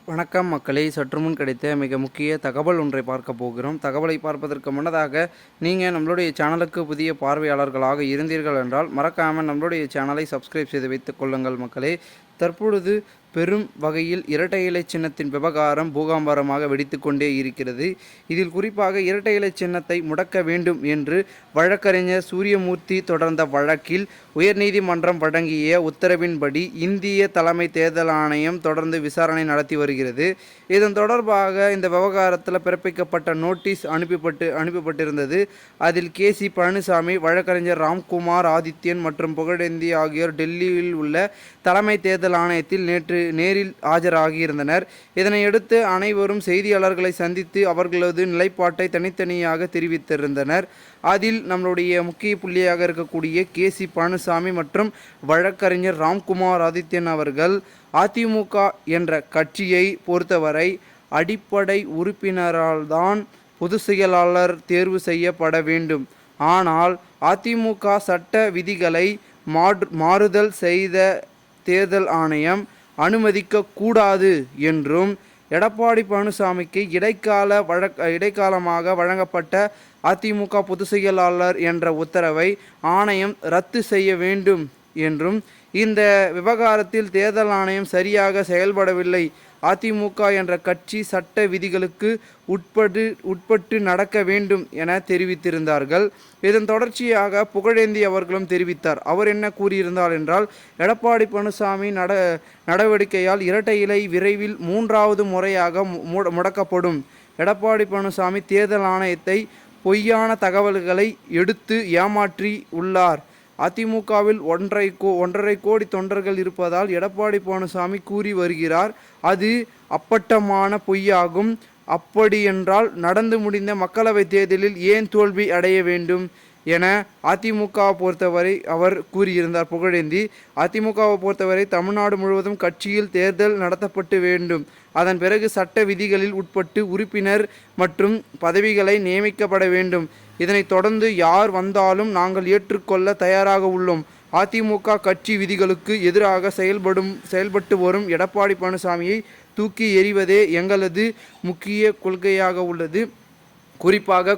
வணக்கம் மக்களே, சற்று முன் கிடைத்த மிக முக்கிய தகவல் ஒன்றை பார்க்க போகிறோம். தகவலை பார்ப்பதற்கு முன்னதாக நீங்கள் நம்மளுடைய சேனலுக்கு புதிய பார்வையாளர்களாக இருந்தீர்கள் என்றால் மறக்காமல் நம்மளுடைய சேனலை சப்ஸ்கிரைப் செய்து வைத்துக் கொள்ளுங்கள் மக்களே. தற்பொழுது பெரும் வகையில் இரட்டை இலை சின்னத்தின் விவகாரம் பூகாம்பரமாக வெடித்து கொண்டே இருக்கிறது. இதில் குறிப்பாக இரட்டை இலை சின்னத்தை முடக்க வேண்டும் என்று வழக்கறிஞர் சூரியமூர்த்தி தொடர்ந்த வழக்கில் உயர்நீதிமன்றம் வழங்கிய உத்தரவின்படி இந்திய தலைமை தேர்தல் ஆணையம் தொடர்ந்து விசாரணை நடத்தி வருகிறது. இதன் தொடர்பாக இந்த விவகாரத்தில் பிறப்பிக்கப்பட்ட நோட்டீஸ் அனுப்பப்பட்டிருந்தது. அதில் KC பழனிசாமி, வழக்கறிஞர் ராம்குமார் ஆதித்யன் மற்றும் புகழேந்தி ஆகியோர் டெல்லியில் உள்ள தலைமை தேர்தல் ஆணையத்தில் நேரில் ஆஜராகியிருந்தனர். இதனையடுத்து அனைவரும் செய்தியாளர்களை சந்தித்து அவர்களது நிலைப்பாட்டை தனித்தனியாக தெரிவித்திருந்தனர். அதில் நம்மளுடைய முக்கிய புள்ளியாக இருக்கக்கூடிய KC பழனிசாமி மற்றும் வழக்கறிஞர் ராம்குமார் ஆதித்யன் அவர்கள் அதிமுக என்ற கட்சியை பொறுத்தவரை அடிப்படை உறுப்பினரால்தான் பொதுச் செயலாளர் தேர்வு செய்யப்பட வேண்டும். ஆனால் அதிமுக சட்ட விதிகளை மாறுதல் செய்த தேர்தல் ஆணையம் அனுமதிக்க கூடாது என்றும், எடப்பாடி பழனிசாமிக்கு இடைக்காலமாக வழங்கப்பட்ட அதிமுக பொதுச் செயலாளர் என்ற உத்தரவை ஆணையம் ரத்து செய்ய வேண்டும் என்றும், இந்த விவகாரத்தில் தேர்தல் ஆணையம் சரியாக செயல்படவில்லை, அதிமுக என்ற கட்சி சட்ட விதிகளுக்கு உட்பட்டு நடக்க வேண்டும் என தெரிவித்திருந்தார்கள். இதன் தொடர்ச்சியாக புகழேந்தி அவர்களும் தெரிவித்தார். அவர் என்ன கூறியிருந்தார் என்றால், எடப்பாடி பழனிசாமி நடவடிக்கையால் இரட்டை இலை விரைவில் 3வது முறையாக முடக்கப்படும். எடப்பாடி பழனிசாமி தேர்தல் ஆணையத்தை பொய்யான தகவல்களை எடுத்து ஏமாற்றி உள்ளார். அதிமுகவில் 1.5 கோடி தொண்டர்கள் இருப்பதால் எடப்பாடி பழனிசாமி கூறி வருகிறார். அது அப்பட்டமான பொய்யாகும். அப்படியென்றால் நடந்து முடிந்த மக்களவைத் தேர்தலில் ஏன் தோல்வி அடைய வேண்டும் என அதிமுகவை பொறுத்தவரை அவர் கூறியிருந்தார். புகழேந்தி, அதிமுகவை பொறுத்தவரை தமிழ்நாடு முழுவதும் கட்சியில் தேர்தல் நடத்தப்பட்டு வேண்டும். அதன் பிறகு சட்ட விதிகளில் உட்பட்டு உறுப்பினர் மற்றும் பதவிகளை நியமிக்கப்பட வேண்டும். இதனைத் தொடர்ந்து யார் வந்தாலும் நாங்கள் ஏற்றுக்கொள்ள தயாராக உள்ளோம். அதிமுக கட்சி விதிகளுக்கு எதிராக செயல்பட்டு வரும் எடப்பாடி பழனிசாமியை தூக்கி எறிவதே எங்களது முக்கிய கொள்கையாக உள்ளது. குறிப்பாக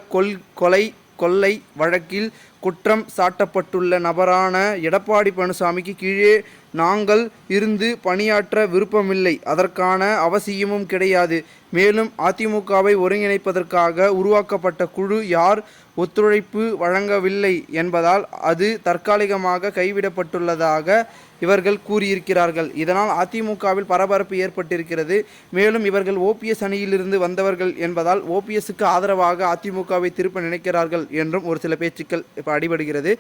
கொள்ளை வழக்கில் குற்றம் சாட்டப்பட்டுள்ள நபரான எடப்பாடி பழனிசாமிக்கு கீழே நாங்கள் இருந்து பணியாற்ற விருப்பமில்லை, அதற்கான அவசியமும் கிடையாது. மேலும் அதிமுகவை ஒருங்கிணைப்பதற்காக உருவாக்கப்பட்ட குழு யார் ஒத்துழைப்பு வழங்கவில்லை என்பதால் அது தற்காலிகமாக கைவிடப்பட்டுள்ளதாக இவர்கள் கூறியிருக்கிறார்கள். இதனால் அதிமுகவில் பரபரப்பு ஏற்பட்டிருக்கிறது. மேலும் இவர்கள் OPS அணியிலிருந்து வந்தவர்கள் என்பதால் OPSக்கு ஆதரவாக அதிமுகவை திருப்ப நினைக்கிறார்கள் என்றும் ஒரு சில பேச்சுக்கள் இப்போ அடிபடுகிறது.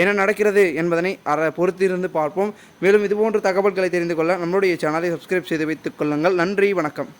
என்ன நடக்கிறது என்பதனை பொறுத்திருந்து பார்ப்போம். மேலும் இதுபோன்ற தகவல்களை தெரிந்து கொள்ள நம்மளுடைய சேனலை சப்ஸ்கிரைப் செய்து வைத்துக் கொள்ளுங்கள். நன்றி, வணக்கம்.